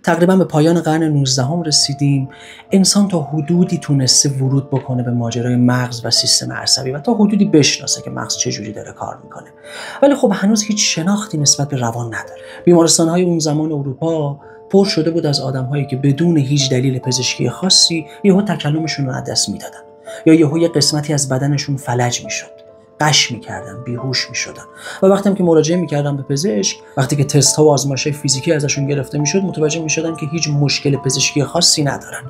تقریبا به پایان قرن 19 رسیدیم. انسان تا حدودی تونسته ورود بکنه به ماجرای مغز و سیستم عصبی و تا حدودی بشناسه که مغز چجوری داره کار میکنه، ولی خب هنوز هیچ شناختی نسبت به روان نداره. بیمارستان‌های اون زمان اروپا پر شده بود از آدم‌هایی که بدون هیچ دلیل پزشکی خاصی یهو تکلمشون رو از دست میدادن، یا یهو یه قسمتی از بدنشون فلج میشد، قش میکردن، بیهوش میشدن. و وقتی هم که مراجعه میکردن به پزشک، وقتی که تست ها و آزمایش‌های فیزیکی ازشون گرفته میشد، متوجه میشدن که هیچ مشکل پزشکی خاصی ندارن.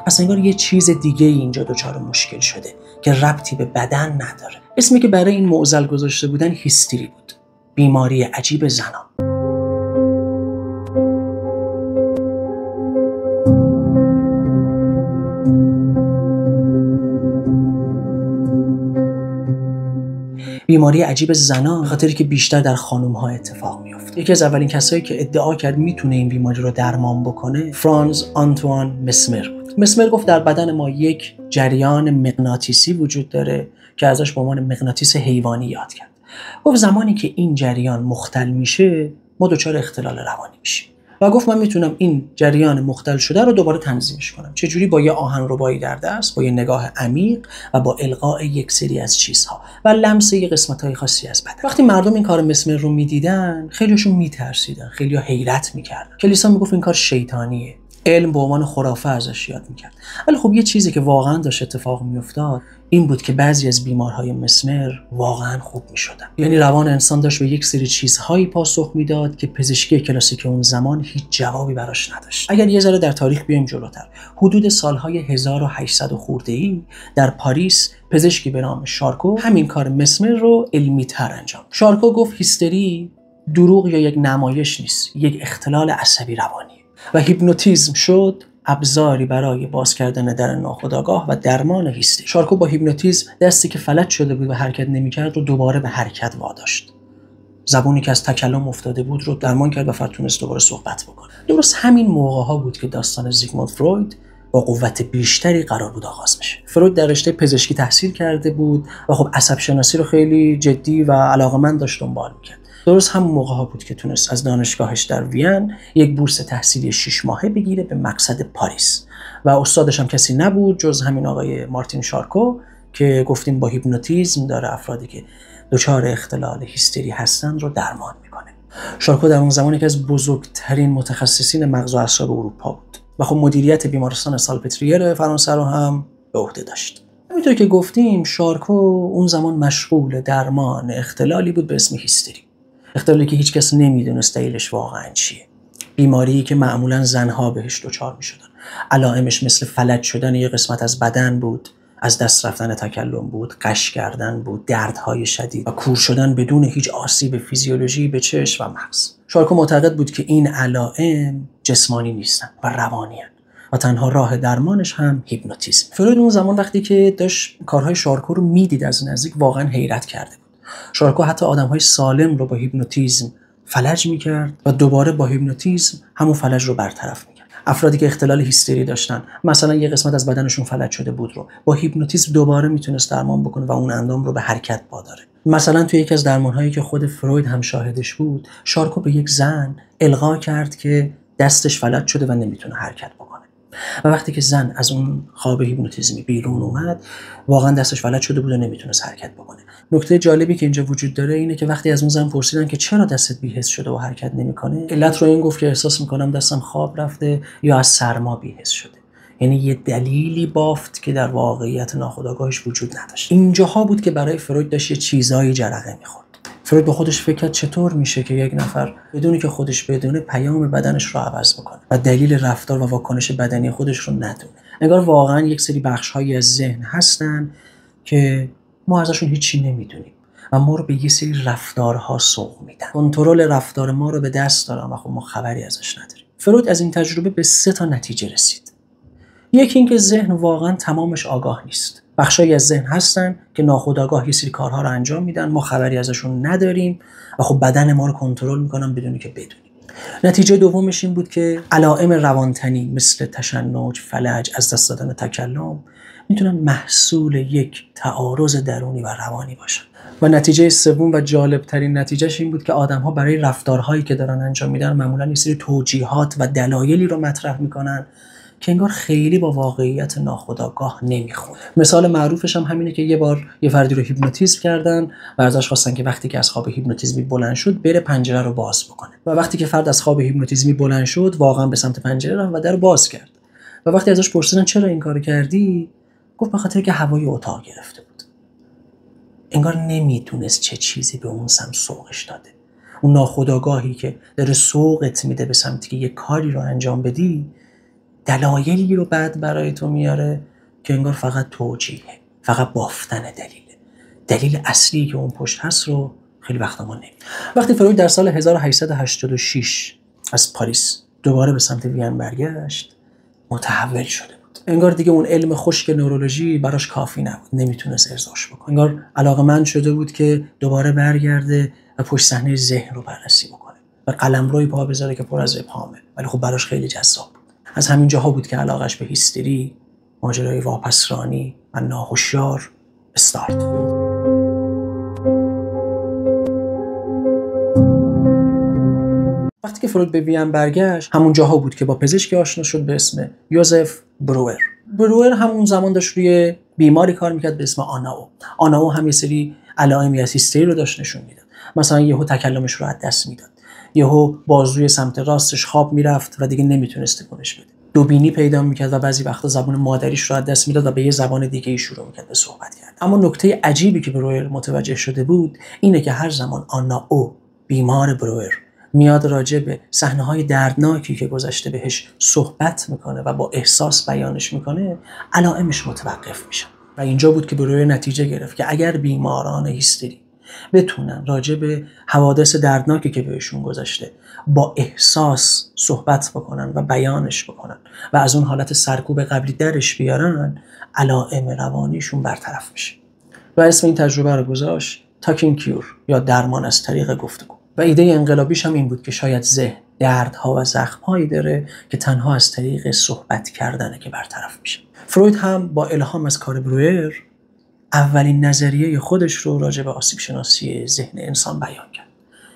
پس انگار یه چیز دیگه اینجا دچار مشکل شده که ربطی به بدن نداره. اسمی که برای این معضل گذاشته بودن هیستری بود، بیماری عجیب زنان. بیماری عجیب زنان، خاطری که بیشتر در خانم‌ها اتفاق میفته. یکی از اولین کسایی که ادعا کرد میتونه این بیماری رو درمان بکنه فرانز آنتوان مسمر بود. مسمر گفت در بدن ما یک جریان مغناطیسی وجود داره که ازش به عنوان مغناطیس حیوانی یاد کرد. گفت زمانی که این جریان مختل میشه ما دچار اختلال روانی میشیم. و گفت من میتونم این جریان مختل شده رو دوباره تنظیمش کنم. چجوری؟ با یه آهنربایی در دست، با یه نگاه عمیق و با القاء یک سری از چیزها و لمس یه قسمت‌های خاصی از بدن. وقتی مردم این کار مسمر رو میدیدن، خیلیشون میترسیدن، خیلی‌ها حیرت میکردن. کلیسا میگفت این کار شیطانیه. علم به عنوان خرافه ازش یاد میکرد. ولی خب یه چیزی که واقعا داشت اتفاق میافتاد این بود که بعضی از بیمارهای مسمر واقعا خوب میشدن. یعنی روان انسان داشت به یک سری چیزهایی پاسخ میداد که پزشکی کلاسیک اون زمان هیچ جوابی براش نداشت. اگر یه ذره در تاریخ بیایم جلوتر، حدود سالهای 1800 خورده‌ای در پاریس پزشکی به نام شارکو همین کار مسمر رو علمی‌تر انجام. شارکو گفت هیستری دروغ یا یک نمایش نیست، یک اختلال عصبی روانی و هیپنوتیزم شد ابزاری برای باز کردن در ناخودآگاه و درمان هیستری. شارکو با هیپنوتیزم دستی که فلج شده بود و حرکت نمی‌کرد رو دوباره به حرکت واداشت. زبونی که از تکلم افتاده بود رو درمان کرد و تونست دوباره صحبت بکنه. درست همین موقع‌ها بود که داستان زیگموند فروید با قوت بیشتری قرار بود آغاز بشه. فروید در رشته پزشکی تحصیل کرده بود و خب عصب شناسی رو خیلی جدی و علاقه‌مند داشت دنبال می‌کرد. درست همون موقع‌ها بود که تونست از دانشگاهش در وین یک بورس تحصیلی 6 ماهه بگیره به مقصد پاریس و استادش هم کسی نبود جز همین آقای مارتین شارکو که گفتیم با هیپنوتیزم داره افرادی که دچار اختلال هیستری هستن رو درمان میکنه. شارکو در اون زمان یکی از بزرگترین متخصصین مغز و اعصاب اروپا بود و خب مدیریت بیمارستان سالپتریر فرانسه رو هم به عهده داشت. همینطور که گفتیم شارکو اون زمان مشغول درمان اختلالی بود به اسم هیستری. اختلالی که هیچ کس نمیدونست دلیلش واقعا چیه. بیماری که معمولا زنها بهش دچار میشدن. علائمش مثل فلج شدن یه قسمت از بدن بود، از دست رفتن تکلم بود، قش کردن بود، دردهای شدید و کور شدن بدون هیچ آسیب فیزیولوژی به چشم و مغز. شارکو معتقد بود که این علائم جسمانی نیستن و روانی هستن و تنها راه درمانش هم هیپنوتیزم. فروید اون زمان وقتی که داشت کارهای شارکو رو میدید از نزدیک واقعا حیرت کرده بود. شارکو حتی آدم‌های سالم رو با هیپنوتیزم فلج می‌کرد و دوباره با هیپنوتیزم همون فلج رو برطرف می‌کرد. افرادی که اختلال هیستری داشتن، مثلا یه قسمت از بدنشون فلج شده بود رو با هیپنوتیزم دوباره میتونست درمان بکنه و اون اندام رو به حرکت واداره. مثلا توی یکی از درمان‌هایی که خود فروید هم شاهدش بود، شارکو به یک زن القا کرد که دستش فلج شده و نمیتونه حرکت بکنه. و وقتی که زن از اون خواب هیپنوتیزمی بیرون اومد، واقعا دستش فلج شده بود و نمیتونست حرکت بکنه. نکته جالبی که اینجا وجود داره اینه که وقتی از اون زن پرسیدن که چرا دستت بی‌حس شده و حرکت نمیکنه، علت رو این گفت که احساس میکنم دستم خواب رفته یا از سرما بی‌حس شده. یعنی یه دلیلی بافت که در واقعیت ناخودآگاهش وجود نداشت. اینجاها بود که برای فروید داشت یه چیزایی جرقه میخورد. فروید با خودش فکر کرد چطور میشه که یک نفر بدونی که خودش بدونه پیام بدنش رو عوض بکنه و دلیل رفتار و واکنش بدنی خودش رو ندونه. انگار واقعا یک سری بخش‌هایی از ذهن هستن که ما ازشون هیچی نمیدونیم و ما رو به یه سری رفتارها سوق میدن. کنترل رفتار ما رو به دست دارن و خب ما خبری ازش نداریم. فروید از این تجربه به 3 نتیجه رسید. یکی اینکه ذهن واقعا تمامش آگاه نیست. بخشایی از ذهن هستن که ناخودآگاه یه سری کارها رو انجام میدن، ما خبری ازشون نداریم و خب بدن ما رو کنترل میکنن بدونی که بدونیم. نتیجه دومش این بود که علائم روانتنی مثل تشنج، فلج، از دست دادن تکلم میتونن محصول یک تعارض درونی و روانی باشن. و نتیجه سوم و جالب ترین نتیجهش این بود که آدم‌ها برای رفتارهایی که دارن انجام میدن معمولاً یه سری توجیهات و دلایلی رو مطرح میکنن که انگار خیلی با واقعیت ناخودآگاه نمیخونه. مثال معروفش هم همینه که یه بار یه فردی رو هیپنوتیزم کردن و ازش خواستن که وقتی که از خواب هیپنوتیزمی بلند شد بره پنجره رو باز بکنه. و وقتی که فرد از خواب هیپنوتیزمی بلند شد واقعا به سمت پنجره رفت و در رو باز کرد. و وقتی ازش پرسیدن چرا این کارو کردی؟ گفت به خاطر که هوای اتاق گرفته بود. انگار نمیدونست چه چیزی به اون سمت سوقش داده. اون ناخودآگاهی که داره سوقت میده به سمتی که یه کاری رو انجام بدی، دلایلی رو بعد برای تو میاره که انگار فقط توجیهه، فقط بافتن دلیله. دلیل اصلی که اون پشت هست رو خیلی وقتا ما نمیدونیم. وقتی فروید در سال 1886 از پاریس دوباره به سمت وین برگشت، متحول شده بود. انگار دیگه اون علم خشک نورولوژی براش کافی نبود، نمیتونست ارضاش بکنه. انگار علاقه‌مند شده بود که دوباره برگرده و پشت صحنه ذهن رو بررسی بکنه و قلمروی پا بذاره که پر از ابهامه، ولی خب براش خیلی جذاب بود. از همین جاها بود که علاقش به هیستری، ماجرای واپسرانی و ناهوشیار استارت. وقتی که فروید به وین برگشت، همون جاها بود که با پزشکی آشنا شد به اسم یوزف بروئر. بروئر همون زمان داشت روی بیماری کار میکرد به اسم آناو. آناو هم یه سری علائمی از هیستری رو داشت نشون میداد. مثلا یهو تکلمش رو از دست میداد، یهو بازوی سمت راستش خواب میرفت و دیگه نمیتونست تکونش بده، دوبینی پیدا میکرد و بعضی وقتا زبان مادریش رو از دست میداد و به یه زبان دیگه ای شروع میکرد به صحبت کردن. اما نکته عجیبی که بروئر متوجه شده بود اینه که هر زمان آناو بیمار بروئر میاد راجع به صحنه‌های دردناکی که گذشته بهش صحبت میکنه و با احساس بیانش میکنه، علائمش متوقف میشه. و اینجا بود که بروئر نتیجه گرفت که اگر بیماران هیستری بتونن راجع به حوادث دردناکی که بهشون گذشته با احساس صحبت بکنن و بیانش بکنن و از اون حالت سرکوب قبلی درش بیارن، علائم روانیشون برطرف میشه. و اسم این تجربه رو گذاشت تاکینگ کیور یا درمان از طریق گفتگو. و ایده انقلابیش هم این بود که شاید ذهن دردها و زخم‌هایی داره که تنها از طریق صحبت کردنه که برطرف میشه. فروید هم با الهام از کار بروئر اولین نظریه خودش رو راجع به آسیب شناسی ذهن انسان بیان کرد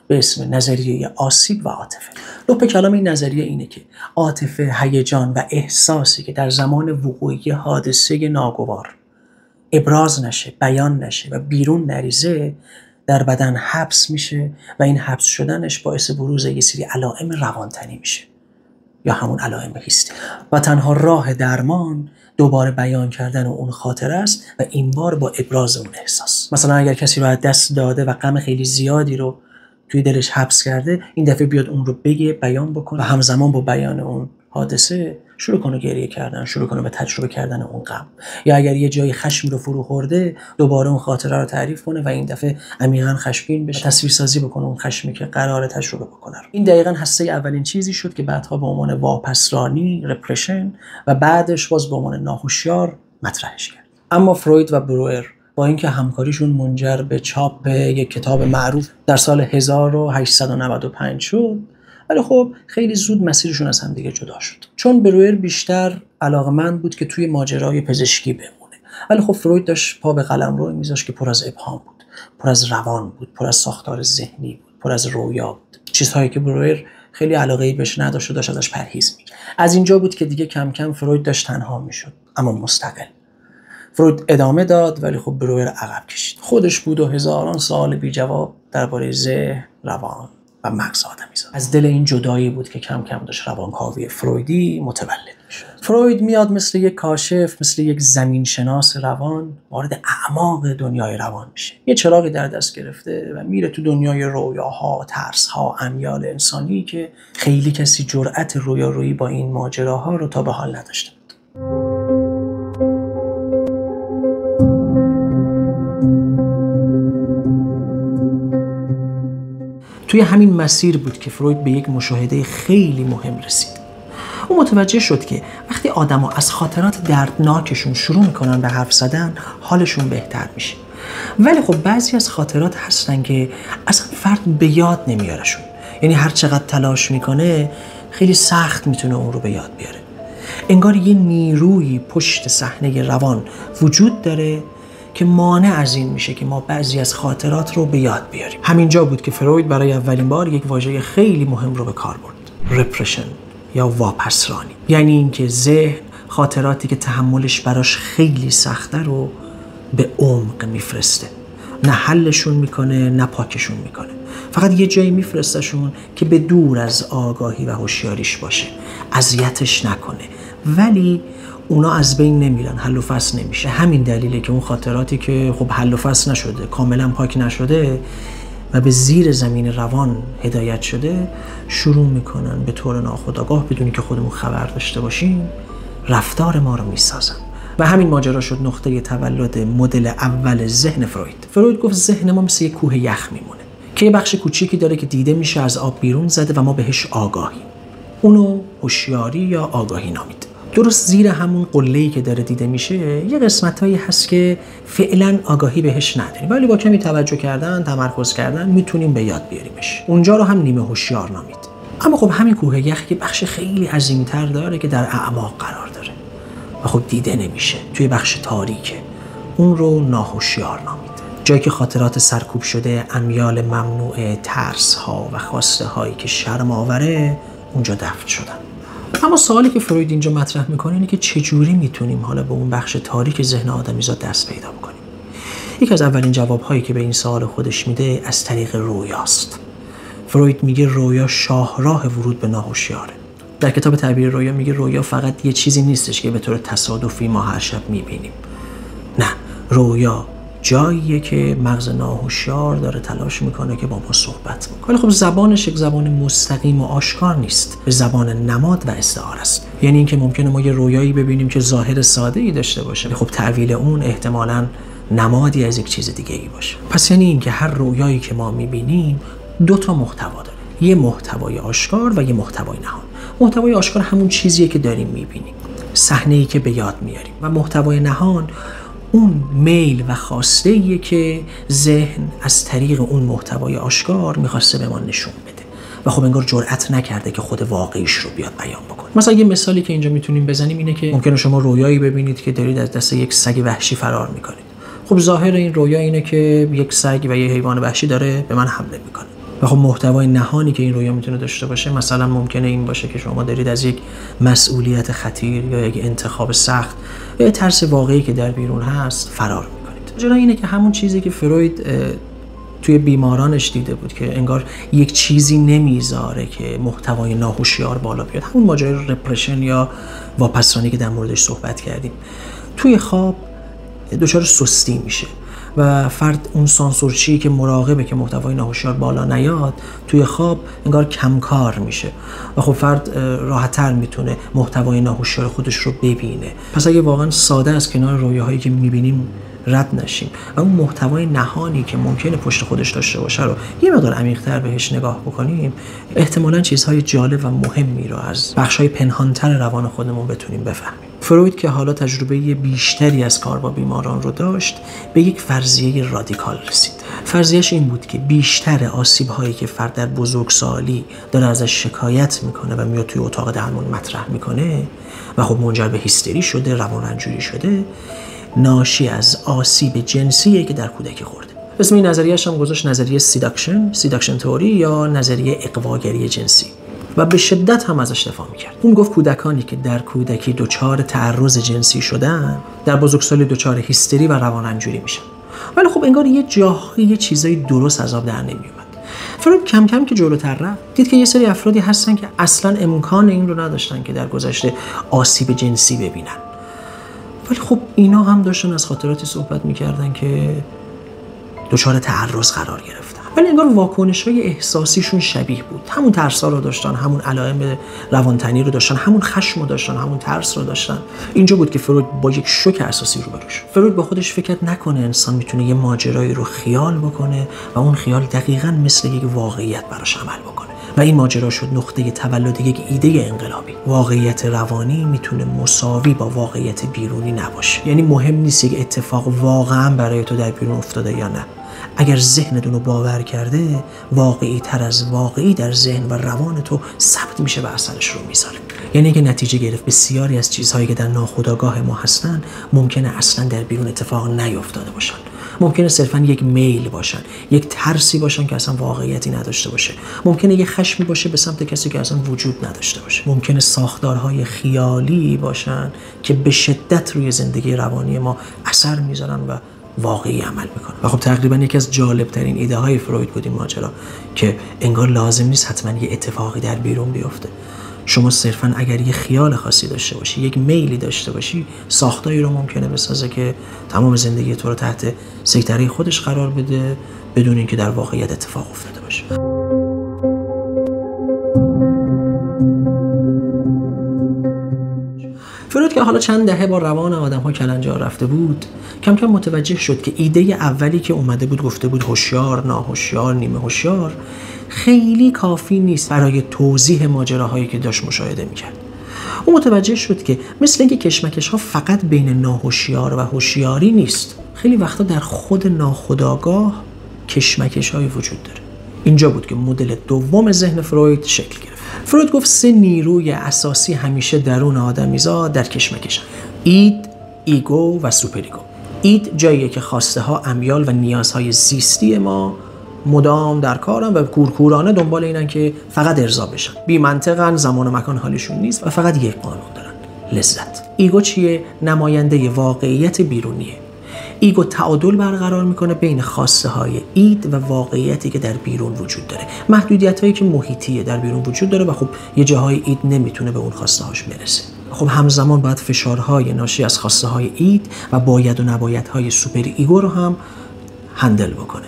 به اسم نظریه آسیب و عاطفه. لب کلام این نظریه اینه که عاطفه، هیجان و احساسی که در زمان وقوعی حادثه ناگوار ابراز نشه، بیان نشه و بیرون نریزه، در بدن حبس میشه و این حبس شدنش باعث بروز یه سری علائم روانتنی میشه یا همون علائم هیستری. و تنها راه درمان دوباره بیان کردن اون خاطره است و این بار با ابراز اون احساس. مثلا اگر کسی رو از دست داده و غم خیلی زیادی رو توی دلش حبس کرده، این دفعه بیاد اون رو بگه، بیان بکنه و همزمان با بیان اون حادثه شروع کنه گریه کردن، شروع کنه به تجربه کردن اون غم. یا اگر یه جای خشمی رو فرو خورده، دوباره اون خاطره رو تعریف کنه و این دفعه عمیقاً خشمگین بشه، تصویرسازی بکنه اون خشمی که قراره تجربه بکنه. این دقیقاً هسته اولین چیزی شد که بعدها به عنوان واپسرانی، رپرشن و بعدش باز به عنوان ناهوشیار مطرحش کرد. اما فروید و بروئر با اینکه همکاریشون منجر به چاپ یک کتاب معروف در سال 1895 شد، ولی خب خیلی زود مسیرشون از هم دیگه جدا شد. چون بروئر بیشتر علاقه‌مند بود که توی ماجرای پزشکی بمونه، ولی خب فروید داشت پا به قلمرو میذاشت که پر از ابهام بود، پر از روان بود، پر از ساختار ذهنی بود، پر از رویا بود، چیزهایی که بروئر خیلی علاقه‌ای بهش نداشت و داشت ازش پرهیز می‌کرد. از اینجا بود که دیگه کم کم فروید داشت تنها میشد، اما مستقل. فروید ادامه داد ولی خب بروئر عقب کشید. خودش بود و هزاران سوال بی جواب درباره ذهن، روان و مغز آدمیزاد. از دل این جدایی بود که کم کم داشت روانکاوی فرویدی متولد میشد. فروید میاد مثل یک کاشف، مثل یک زمینشناس روان، وارد اعماق دنیای روان میشه. یه چراغی در دست گرفته و میره تو دنیای رویاها، ترسها، امیال انسانی که خیلی کسی جرأت رویارویی با این ماجراها رو تا به حال نداشته بود. توی همین مسیر بود که فروید به یک مشاهده خیلی مهم رسید. او متوجه شد که وقتی آدم‌ها از خاطرات دردناکشون شروع میکنن به حرف زدن، حالشون بهتر میشه. ولی خب بعضی از خاطرات هستن که اصلا فرد به یاد نمیارشون. یعنی هر چقدر تلاش میکنه خیلی سخت میتونه اون رو به یاد بیاره. انگار یه نیروی پشت صحنه روان وجود داره که مانع از این میشه که ما بعضی از خاطرات رو به یاد بیاریم. همینجا بود که فروید برای اولین بار یک واژه خیلی مهم رو به کار برد: رپرشن یا واپسرانی. یعنی اینکه ذهن خاطراتی که تحملش براش خیلی سخته رو به عمق میفرسته، نه حلشون میکنه نه پاکشون میکنه، فقط یه جایی میفرستشون که به دور از آگاهی و هوشیاریش باشه، اذیتش نکنه، ولی اونا از بین نمیرن، حل و فصل نمیشه. همین دلیله که اون خاطراتی که خب حل و فصل نشده، کاملا پاک نشده و به زیر زمین روان هدایت شده، شروع میکنن به طور ناخودآگاه بدونی که خودمون خبر داشته باشیم رفتار ما رو میسازن. و همین ماجرا شد نقطه تولد مدل اول ذهن فروید. فروید گفت ذهن ما مثل یک کوه یخ میمونه که یه بخش کوچیکی داره که دیده میشه از آب بیرون زده و ما بهش آگاهیم. اونو هوشیاری یا آگاهی نامید. درست زیر همون قله‌ای که داره دیده میشه یه قسمتایی هست که فعلا آگاهی بهش نداریم، ولی با کمی توجه کردن، تمرکز کردن میتونیم به یاد بیاریمش. اونجا رو هم نیمه هوشیار نامید. اما خب همین کوه یخ که بخش خیلی عظیم‌تر داره که در اعماق قرار داره و خب دیده نمیشه، توی بخش تاریکه. اون رو ناهوشیار نامید. جایی که خاطرات سرکوب شده، امیال ممنوعه، ترس‌ها و خواسته‌هایی که شرم آوره اونجا دفن شدن. اما سوالی که فروید اینجا مطرح میکنه اینه که چجوری میتونیم حالا به اون بخش تاریک ذهن آدمیزاد دست پیدا بکنیم. یکی از اولین جوابهایی که به این سوال خودش میده از طریق رویاست. فروید میگه رویا شاهراه ورود به ناهوشیاره. در کتاب تعبیر رویا میگه رویا فقط یه چیزی نیستش که به طور تصادفی ما هر شب میبینیم. نه، رویا جاییه که مغز ناهوشیار داره تلاش میکنه که با ما صحبت میکنه. ولی خب زبانش یک زبان مستقیم و آشکار نیست، به زبان نماد و استعاره است. یعنی اینکه ممکنه ما یه رویایی ببینیم که ظاهر ساده‌ای داشته باشه، خب تعویل اون احتمالاً نمادی از یک چیز دیگه ای باشه. پس یعنی اینکه هر رویایی که ما میبینیم دو تا محتوا داره، یه محتوای آشکار و یه محتوای نهان. محتوای آشکار همون چیزیه که داریم میبینیم، صحنه‌ای که به یاد میاریم، و محتوای نهان اون میل و خواسته‌ایه که ذهن از طریق اون محتوای آشکار میخواسته به ما نشون بده و خب انگار جرئت نکرده که خود واقعیش رو بیاد بیان بکنه. مثلا یه مثالی که اینجا میتونیم بزنیم اینه که ممکنه شما رویایی ببینید که دارید از دست یک سگ وحشی فرار میکنید. خب ظاهر این رویا اینه که یک سگ و یه حیوان وحشی داره به من حمله میکنه. و خب محتوای نهانی که این رویا میتونه داشته باشه مثلا ممکنه این باشه که شما دارید از یک مسئولیت خطیر یا یک انتخاب سخت یا ترس واقعی که در بیرون هست فرار میکنید. ماجرا اینه که همون چیزی که فروید توی بیمارانش دیده بود که انگار یک چیزی نمیذاره که محتوای ناهوشیار بالا بیاد، همون ماجرای رپرشن یا واپسرانی که در موردش صحبت کردیم، توی خواب دچار سستی میشه و فرد اون سانسورچی که مراقبه که محتوای ناهوشیار بالا نیاد توی خواب انگار کمکار میشه و خب فرد راحت‌تر میتونه محتوای ناهوشیار خودش رو ببینه. پس اگه واقعا ساده از کنار رویاهایی که میبینیم رد نشیم و اون محتوای نهانی که ممکنه پشت خودش داشته باشه رو یه مقدار عمیق‌تر بهش نگاه بکنیم، احتمالاً چیزهای جالب و مهمی رو از بخش‌های پنهان‌تر روان خودمون بتونیم بفهمیم. فروید که حالا تجربه بیشتری از کار با بیماران رو داشت، به یک فرضیه رادیکال رسید. فرضیه‌اش این بود که بیشتر آسیب‌هایی که فرد در بزرگسالی داره ازش شکایت میکنه و میاد توی اتاق درمان مطرح میکنه و خب منجر به هیستری شده، روانرنجوری شده، ناشی از آسیب جنسیه که در کودکی خورده. اسم این نظریه‌اش هم گذاشت نظریه سیداکشن تئوری یا نظریه اغواگری جنسی و به شدت هم ازش دفاع میکرد. اون گفت کودکانی که در کودکی دچار تعرض جنسی شدن در بزرگسالی دچار هیستری و روانرنجوری میشن. ولی خب انگار یه جاهایی یه چیزای درست از آب در نمیومد. فروید کم کم که جلوتر رفت دید که یه سری افرادی هستن که اصلا امکان این رو نداشتن که در گذشته آسیب جنسی ببینن، ولی خب اینا هم داشتن از خاطراتی صحبت میکردن که دچار تعرض قرار گرفتن، ولی انگار واکنش‌های احساسیشون شبیه بود. همون ترس‌ها رو داشتن، همون علائم روانتنی رو داشتن، همون خشم رو داشتن، همون ترس رو داشتن. اینجا بود که فروید با یک شوک اساسی روبرو شد. فروید با خودش فکر نکنه انسان میتونه یه ماجرایی رو خیال بکنه و اون خیال دقیقاً مثل یک واقعیت براش عمل بکنه. و این ماجرا شد نقطه تولد یک ایده انقلابی. واقعیت روانی میتونه مساوی با واقعیت بیرونی نباشه. یعنی مهم نیست یک اتفاق واقعاً برای تو در بیرون افتاده یا نه. اگر ذهنتون رو باور کرده، واقعی تر از واقعی در ذهن و روان تو ثبت میشه و اثرش رو میذاره. یعنی که نتیجه گرفت بسیاری از چیزهایی که در ناخودآگاه ما هستن ممکنه اصلا در بیرون اتفاق نیفتاده باشن. ممکنه صرفا یک میل باشن، یک ترسی باشن که اصلا واقعیتی نداشته باشه. ممکنه یک خشمی باشه به سمت کسی که اصلا وجود نداشته باشه. ممکنه ساختارهای خیالی باشن که به شدت روی زندگی روانی ما اثر میذارن و واقعی عمل میکنن. و خب تقریبا یکی از جالبترین ایده های فروید بود این ماجرا که انگار لازم نیست حتما یه اتفاقی در بیرون بیفته. شما صرفا اگر یه خیال خاصی داشته باشی، یک میلی داشته باشی، ساختاری رو ممکنه بسازه که تمام زندگی تو رو تحت سیطره خودش قرار بده بدون اینکه در واقعیت اتفاق افتاده باشه. فروید که حالا چند دهه با روان آدم‌ها کلنجار رفته بود، کم کم متوجه شد که ایده اولی که اومده بود گفته بود هوشیار، ناهوشیار، نیمه هوشیار، خیلی کافی نیست برای توضیح ماجراهایی که داشت مشاهده می‌کرد. او متوجه شد که مثل اینکه کشمکش‌ها فقط بین ناهوشیار و هوشیاری نیست، خیلی وقتا در خود ناخودآگاه کشمکش‌هایی وجود داره. اینجا بود که مدل دوم ذهن فروید شکل گرفت. فروید گفت 3 نیروی اساسی همیشه درون آدمیزاد در کشمکشن: اید، ایگو و سوپریگو. اید جاییه که خواسته ها، امیال و نیازهای زیستی ما مدام در کارن و کورکورانه دنبال اینن که فقط ارضا بشن. بی منطقن، زمان و مکان حالشون نیست و فقط یک قانون دارن: لذت. ایگو چیه؟ نماینده واقعیت بیرونیه. ایگو تعادل برقرار میکنه بین خواسته های اید و واقعیتی که در بیرون وجود داره. محدودیت هایی که محیطیه در بیرون وجود داره و خب یه جاهای اید نمیتونه به اون خواسته هاش برسه. خب همزمان باید فشارهای ناشی از خواسته های اید و باید و نباید های سوپر ایگو رو هم هندل بکنه.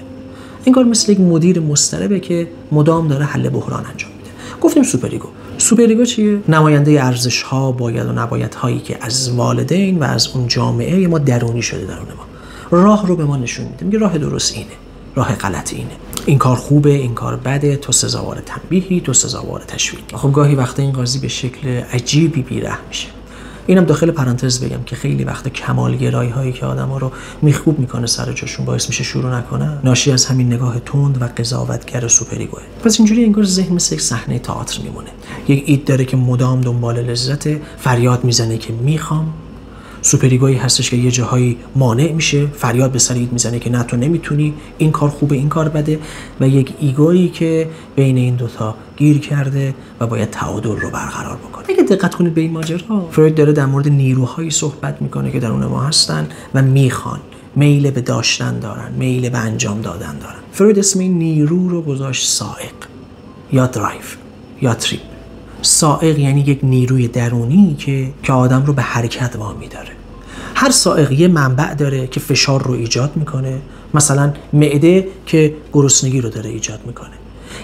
انگار مثل یک مدیر مضطربه که مدام داره حل بحران انجام میده. گفتیم سوپر ایگو. سوپر ایگو چیه؟ نماینده ارزش ها، باید و نباید هایی که از والدین و از اون جامعه ما درونی شده درون ما. راه رو به ما نشون میده، میگه راه درست اینه، راه غلط اینه، این کار خوبه، این کار بده، تو سزاوار تنبیهی، تو سزاوار تشویق. خب گاهی وقتا این قاضی به شکل عجیبی بی‌رحم میشه. اینم داخل پرانتز بگم که خیلی وقتا کمالگرایی هایی که آدما رو میخکوب میکنه سر جاشون باعث میشه شروع نکنن، ناشی از همین نگاه تند و قضاوتگر سوپر ایگوه. پس اینجوری انگار ذهن مثل یک صحنه تئاتر میمونه. یک اید داره که مدام دنبال لذت، فریاد میزنه که میخوام. سوپر ایگویی هستش که یه جاهایی مانع میشه، فریاد به سر اید میزنه که نه تو نمیتونی، این کار خوبه، این کار بده. و یک ایگویی که بین این دوتا گیر کرده و باید تعادل رو برقرار بکنه. اگه دقت کنید به این ماجرا، فروید داره در مورد نیروهایی صحبت میکنه که درون ما هستن و میخوان، میل به داشتن دارن، میل به انجام دادن دارن. فروید اسم این نیرو رو گذاشت سائق یا درایو یا تریپ. سائق یعنی یک نیروی درونی که آدم رو به حرکت وامی داره. هر سائق یه منبع داره که فشار رو ایجاد میکنه، مثلا معده که گرسنگی رو داره ایجاد میکنه.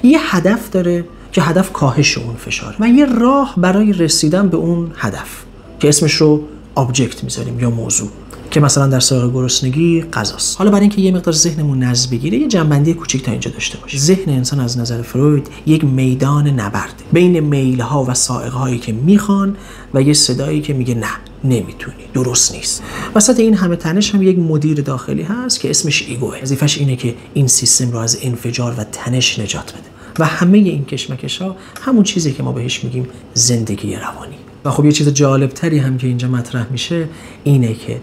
یه هدف داره که هدف کاهش اون فشار و یه راه برای رسیدن به اون هدف که اسمش رو آبجکت میذاریم یا موضوع، که مثلا در سائق گرسنگی غذاست. حالا برای اینکه یه مقدار ذهنمون نظم بگیره یه جنبندی کوچیک تا اینجا داشته باشه. ذهن انسان از نظر فروید یک میدان نبرده بین میل‌ها و سائق‌هایی که میخوان و یه صدایی که میگه نه، نمیتونی، درست نیست. وسط این همه تنش هم یک مدیر داخلی هست که اسمش ایگوه. وظیفش اینه که این سیستم رو از انفجار و تنش نجات بده. و همه این کشمکش‌ها همون چیزی که ما بهش میگیم زندگی روانی. و خب یه چیز جالبتری هم که اینجا مطرح میشه اینه که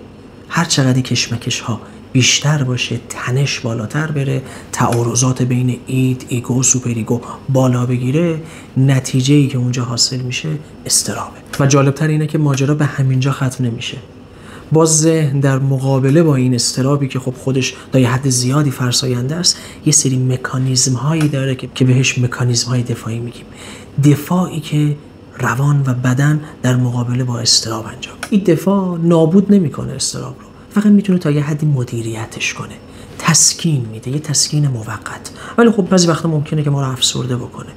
هر چقدر کشمکش ها بیشتر باشه، تنش بالاتر بره، تعارضات بین اید، ایگو، سوپر ایگو بالا بگیره، نتیجه‌ای که اونجا حاصل میشه استرابه. و جالبتر اینه که ماجرا به همینجا ختم نمیشه. باز ذهن در مقابله با این استرابی که خب خودش تا یه حد زیادی فرساینده است، یه سری مکانیزم هایی داره که بهش مکانیزم های دفاعی میگیم. دفاعی که روان و بدن در مقابله با استراب انجام. این دفاع نابود نمیکنه استراب رو، فقط میتونه تا یه حدی مدیریتش کنه، تسکین میده، یه تسکین موقت. ولی خب بعضی وقتا ممکنه که ما رو افسرده بکنه،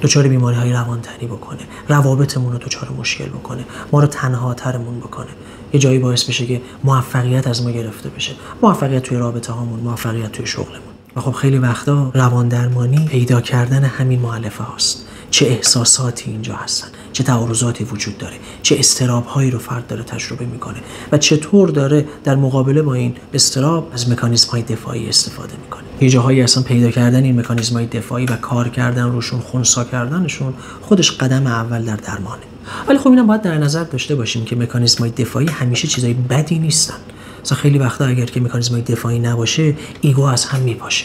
دچار بیماری‌های روانتنی بکنه، روابطمون رو دچار مشکل بکنه، ما رو تنهاترمون بکنه. یه جایی باعث بشه که موفقیت از ما گرفته بشه، موفقیت توی رابطه هامون، موفقیت توی شغلمون. و خب خیلی وقتا رواندرمانی پیدا کردن همین مؤلفه هاست. چه احساساتی اینجا هستن، چه تعارضاتی وجود داره، چه اضطراب‌هایی رو فرد داره تجربه میکنه و چطور داره در مقابله با این اضطراب از مکانیزم‌های دفاعی استفاده میکنه. یه جاهایی اصلا پیدا کردن این مکانیزم‌های دفاعی و کار کردن روشون، خنثی کردنشون خودش قدم اول در درمانه. ولی خب اینم باید در نظر داشته باشیم که مکانیزم‌های دفاعی همیشه چیزای بدی نیستن. مثلا خیلی وقتا اگر که مکانیزم‌های دفاعی نباشه، ایگو از هم میپاشه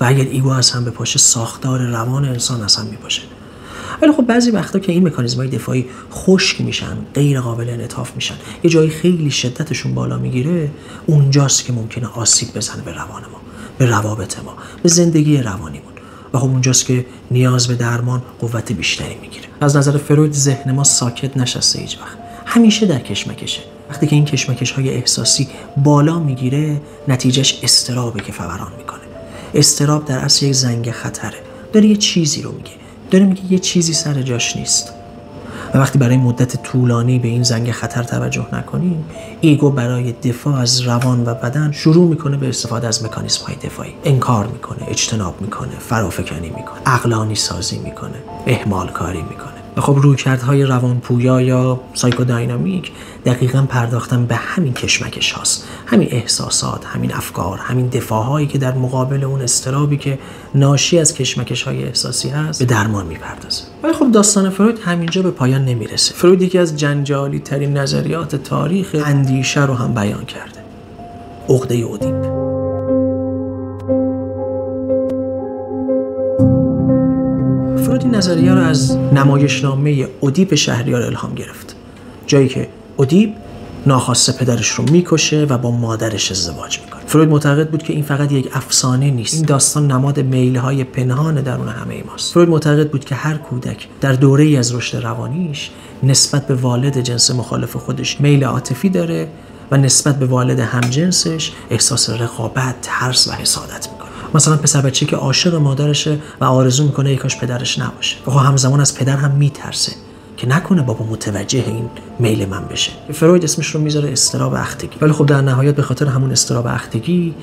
و اگر ایگو از هم بپاشه، ساختار روان انسان از هم میپاشه. ولی خب بعضی وقتا که این مکانیزم‌های دفاعی خشک میشن، غیر قابل انعطاف میشن، یه جایی خیلی شدتشون بالا میگیره، اونجاست که ممکنه آسیب بزنه به روان ما، به روابط ما، به زندگی روانیمون و خب اونجاست که نیاز به درمان قوت بیشتری میگیره. از نظر فروید ذهن ما ساکت نشسته هیچ وقت، همیشه در کشمکشه. وقتی که این کشمکش‌های احساسی بالا میگیره، نتیجهش اضطرابه که فوران میکنه. اضطراب در اصل یک زنگ خطره، داره یه چیزی رو میگه، داره میگه یه چیزی سر جاش نیست و وقتی برای مدت طولانی به این زنگ خطر توجه نکنیم، ایگو برای دفاع از روان و بدن شروع میکنه به استفاده از مکانیزم‌های دفاعی. انکار میکنه، اجتناب میکنه، فرافکنی میکنه، عقلانی سازی میکنه، اهمال کاری میکنه. و خب رویکردهای روانپویا یا سایکودینامیک دقیقاً پرداختن به همین کشمکش هاست، همین احساسات، همین افکار، همین دفاعهایی که در مقابل اون اضطرابی که ناشی از کشمکش های احساسی هست به درمان میپردازه. ولی خب داستان فروید همینجا به پایان نمیرسه. فروید یکی از جنجالی ترین نظریات تاریخ اندیشه رو هم بیان کرده، عقده اودیپ. فروید این نظریه رو از نمایشنامه اودیپ شهریار الهام گرفت، جایی که اودیپ ناخواسته پدرش رو میکشه و با مادرش ازدواج میکنه. فروید معتقد بود که این فقط یک افسانه نیست، این داستان نماد میل‌های پنهان درون همه ماست. فروید معتقد بود که هر کودک در دوره‌ای از رشد روانیش نسبت به والد جنس مخالف خودش میل عاطفی داره و نسبت به والد همجنسش احساس رقابت، ترس و حسادت میکنه. مثلا پسر بچه‌ای که عاشق مادرشه و آرزو میکنه یکاش پدرش نباشه و همزمان از پدر هم میترسه که نکنه بابا متوجه این میل من بشه. فروید اسمش رو میذاره اضطراب اختگی. ولی خب در نهایت به خاطر همون اضطراب اختگی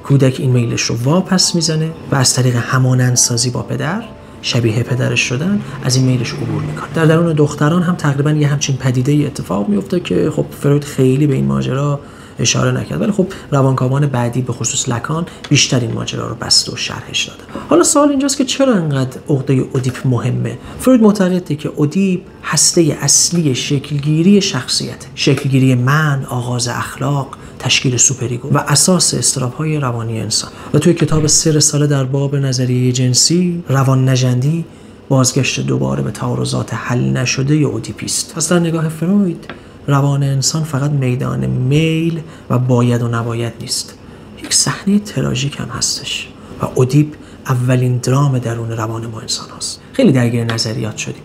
کودک این میلش رو واپس میزنه و از طریق همانندسازی با پدر، شبیه پدرش شدن، از این میلش عبور میکنه. در درون دختران هم تقریبا یه همچین پدیده اتفاق میفته که خب فروید خیلی به این ماجرا اشاره نکرد، ولی خب روانکاوان بعدی به خصوص لکان بیشتر این ماجرا رو بسته و شرحش دادن. حالا سوال اینجاست که چرا انقدر عقده اودیپ مهمه؟ فروید معتقده که اودیپ هسته اصلی شکلگیری شخصیته، شکلگیری من، آغاز اخلاق، تشکیل سوپریگو و اساس اضطراب‌های روانی انسان. و توی کتاب 3 رساله در باب نظریه جنسی، روان نژندی بازگشت دوباره به تعارضات حل نشده اودیپی است. پس در نگاه فروید روان انسان فقط میدان میل و باید و نباید نیست، یک صحنه تراژیک هم هستش و اودیپ اولین درام درون روان ما انسان هست. خیلی درگیر نظریات شدیم.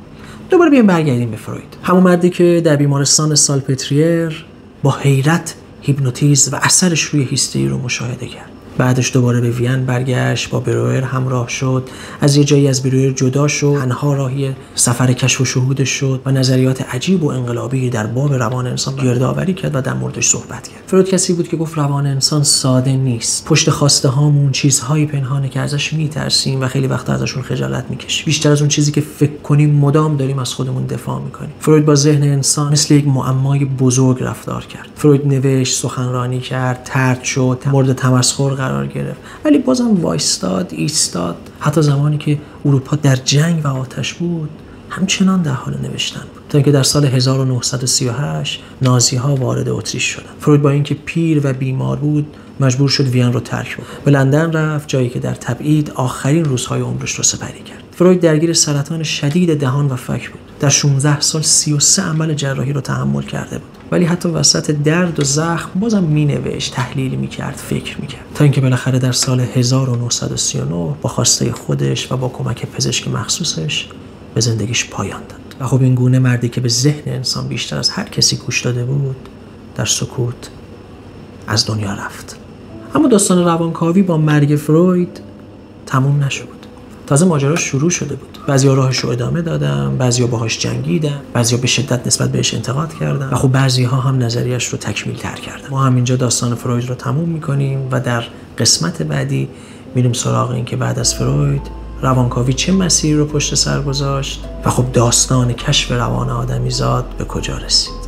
دوباره بیایم برگردیم به فروید، همون مردی که در بیمارستان سالپتریر با حیرت هیپنوتیزم و اثرش روی هیستری رو مشاهده کرد. بعدش دوباره به وین برگشت، با برویر همراه شد، از یه جایی از برویر جدا شد، تنها راهی سفر کشف و شهودش شد و نظریات عجیب و انقلابی در باب روان انسان گردآوری کرد و در موردش صحبت کرد. فروید کسی بود که گفت روان انسان ساده نیست، پشت خواسته هامون چیزهایی پنهانه که ازش میترسیم و خیلی وقتا ازشون خجالت میکشیم، بیشتر از اون چیزی که فکر کنیم مدام داریم از خودمون دفاع میکنیم. فروید با ذهن انسان مثل یک معمای بزرگ رفتار کرد. فروید نوشت، سخنرانی کرد، طرد شد، مورد تمسخر قرار گرفت، ولی بازم وایستاد، ایستاد. حتی زمانی که اروپا در جنگ و آتش بود همچنان در حال نوشتن بود، تا اینکه در سال 1938 نازی‌ها وارد اتریش شدند. فروید با اینکه پیر و بیمار بود مجبور شد وین رو ترک کنه. به لندن رفت، جایی که در تبعید آخرین روزهای عمرش رو سپری کرد. فروید درگیر سرطان شدید دهان و فک بود. در 16 سال 33 عمل جراحی رو تحمل کرده بود. ولی حتی وسط درد و زخم بازم مینوشت، تحلیل میکرد، فکر میکرد، تا اینکه بالاخره در سال 1939 با خواسته خودش و با کمک پزشک مخصوصش به زندگیش پایان داد. و خب این گونه مردی که به ذهن انسان بیشتر از هر کسی گوش داده بود، در سکوت از دنیا رفت. اما داستان روانکاوی با مرگ فروید تموم نشد. تازه ماجرا شروع شده بود. بعضیا راهش رو ادامه دادن، بعضیا باهاش جنگیدن، بعضیا به شدت نسبت بهش انتقاد کردن و خب بعضی‌ها هم نظریه‌اش رو تکمیل تر کردن. ما هم اینجا داستان فروید رو تموم می‌کنیم و در قسمت بعدی میریم سراغ این که بعد از فروید روانکاوی چه مسیری رو پشت سر گذاشت و خب داستان کشف روان آدمیزاد به کجا رسید.